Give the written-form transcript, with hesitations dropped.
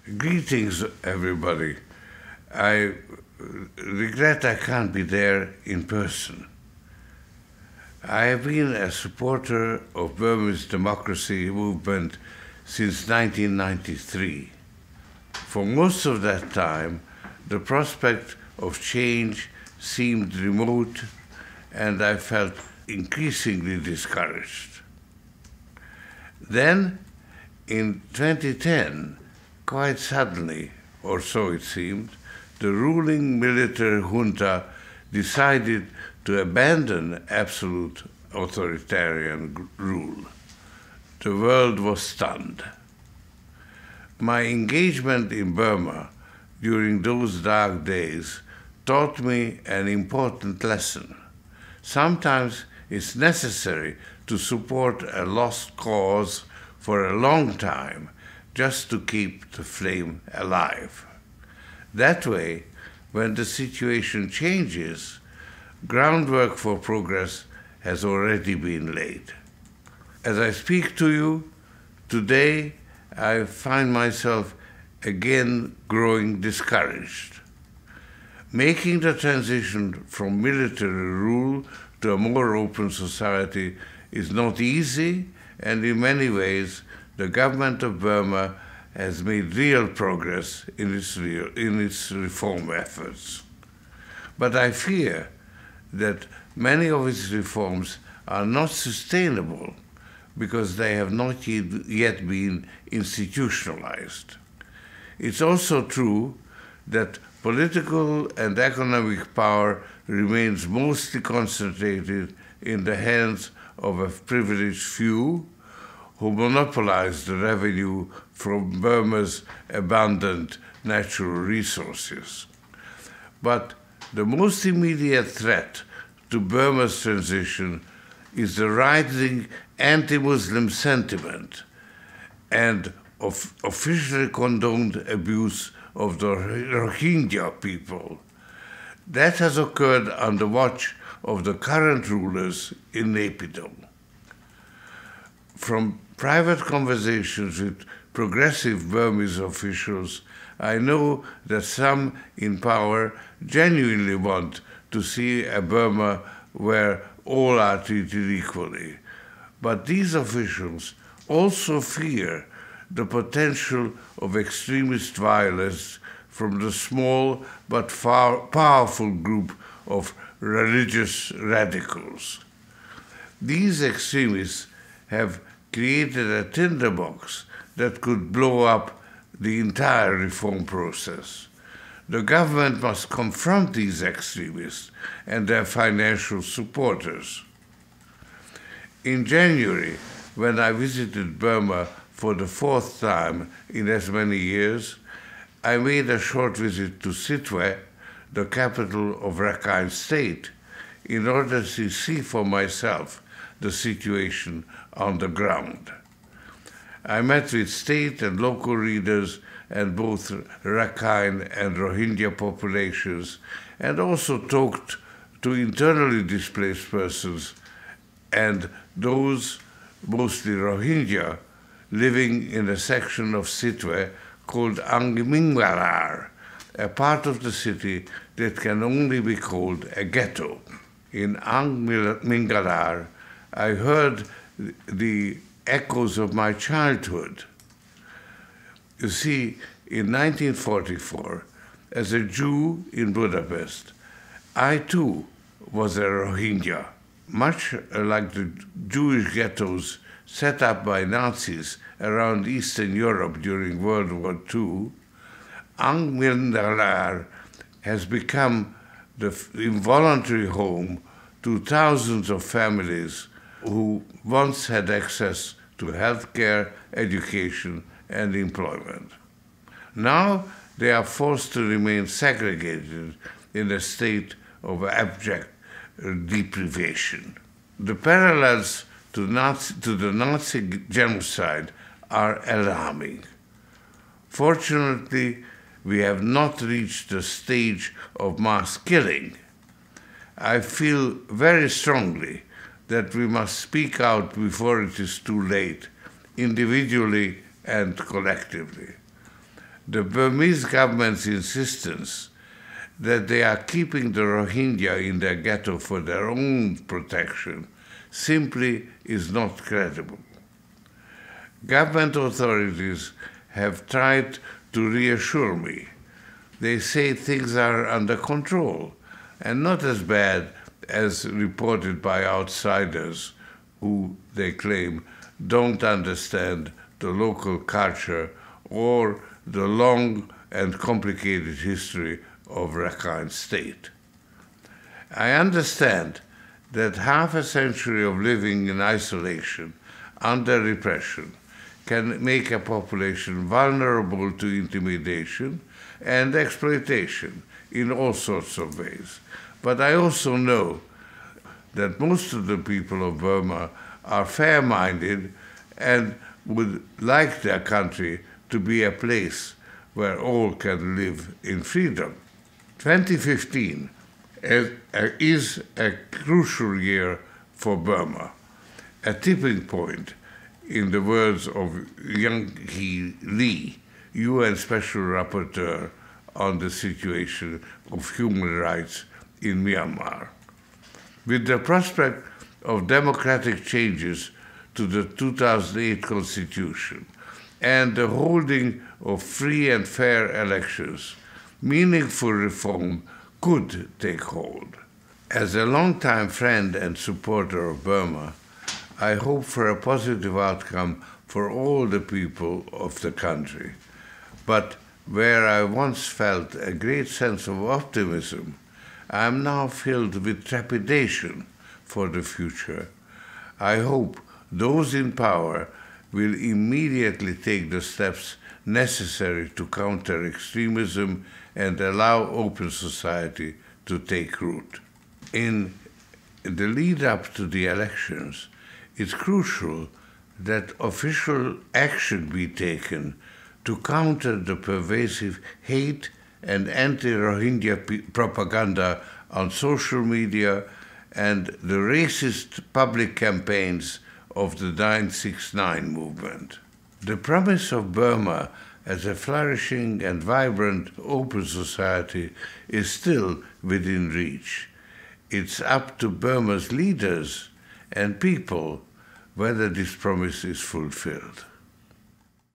Greetings, everybody. I regret I can't be there in person. I have been a supporter of Burma's democracy movement since 1993. For most of that time, the prospect of change seemed remote, and I felt increasingly discouraged. Then, in 2010, quite suddenly, or so it seemed, the ruling military junta decided to abandon absolute authoritarian rule. The world was stunned. My engagement in Burma during those dark days taught me an important lesson. Sometimes it's necessary to support a lost cause for a long time just to keep the flame alive. That way, when the situation changes, groundwork for progress has already been laid. As I speak to you, today I find myself again growing discouraged. Making the transition from military rule to a more open society is not easy, and in many ways, the government of Burma has made real progress in its reform efforts. But I fear that many of its reforms are not sustainable because they have not yet been institutionalized. It's also true that political and economic power remains mostly concentrated in the hands of a privileged few who monopolize the revenue from Burma's abundant natural resources. But the most immediate threat to Burma's transition is the rising anti-Muslim sentiment and of officially condoned abuse of the Rohingya people. That has occurred on the watch of the current rulers in Naypyidaw. From private conversations with progressive Burmese officials, I know that some in power genuinely want to see a Burma where all are treated equally. But these officials also fear the potential of extremist violence from the small but powerful group of religious radicals. These extremists have created a tinderbox that could blow up the entire reform process. The government must confront these extremists and their financial supporters. In January, when I visited Burma for the fourth time in as many years, I made a short visit to Sitwe, the capital of Rakhine State, in order to see for myself the situation on the ground. I met with state and local leaders and both Rakhine and Rohingya populations, and also talked to internally displaced persons and those, mostly Rohingya, living in a section of Sitwe called Angmingarar, a part of the city that can only be called a ghetto. In Angmingarar, I heard the echoes of my childhood. You see, in 1944, as a Jew in Budapest, I too was a Rohingya. Much like the Jewish ghettos set up by Nazis around Eastern Europe during World War II, Angmingarar has become the involuntary home to thousands of families who once had access to healthcare, education, and employment. Now they are forced to remain segregated in a state of abject deprivation. The parallels to the Nazi genocide are alarming. Fortunately, we have not reached the stage of mass killing. I feel very strongly that we must speak out before it is too late, individually and collectively. The Burmese government's insistence that they are keeping the Rohingya in their ghetto for their own protection simply is not credible. Government authorities have tried to reassure me. They say things are under control and not as bad as reported by outsiders who, they claim, don't understand the local culture or the long and complicated history of Rakhine State. I understand that half a century of living in isolation under repression can make a population vulnerable to intimidation and exploitation in all sorts of ways. But I also know that most of the people of Burma are fair-minded and would like their country to be a place where all can live in freedom. 2015 is a crucial year for Burma, a tipping point, in the words of Yang-Hee Lee, UN Special Rapporteur on the situation of human rights in Myanmar. With the prospect of democratic changes to the 2008 constitution and the holding of free and fair elections, meaningful reform could take hold. As a longtime friend and supporter of Burma, I hope for a positive outcome for all the people of the country. But where I once felt a great sense of optimism, I am now filled with trepidation for the future. I hope those in power will immediately take the steps necessary to counter extremism and allow open society to take root. In the lead up to the elections, it's crucial that official action be taken to counter the pervasive hate and anti-Rohingya propaganda on social media and the racist public campaigns of the 969 movement. The promise of Burma as a flourishing and vibrant open society is still within reach. It's up to Burma's leaders and people whether this promise is fulfilled.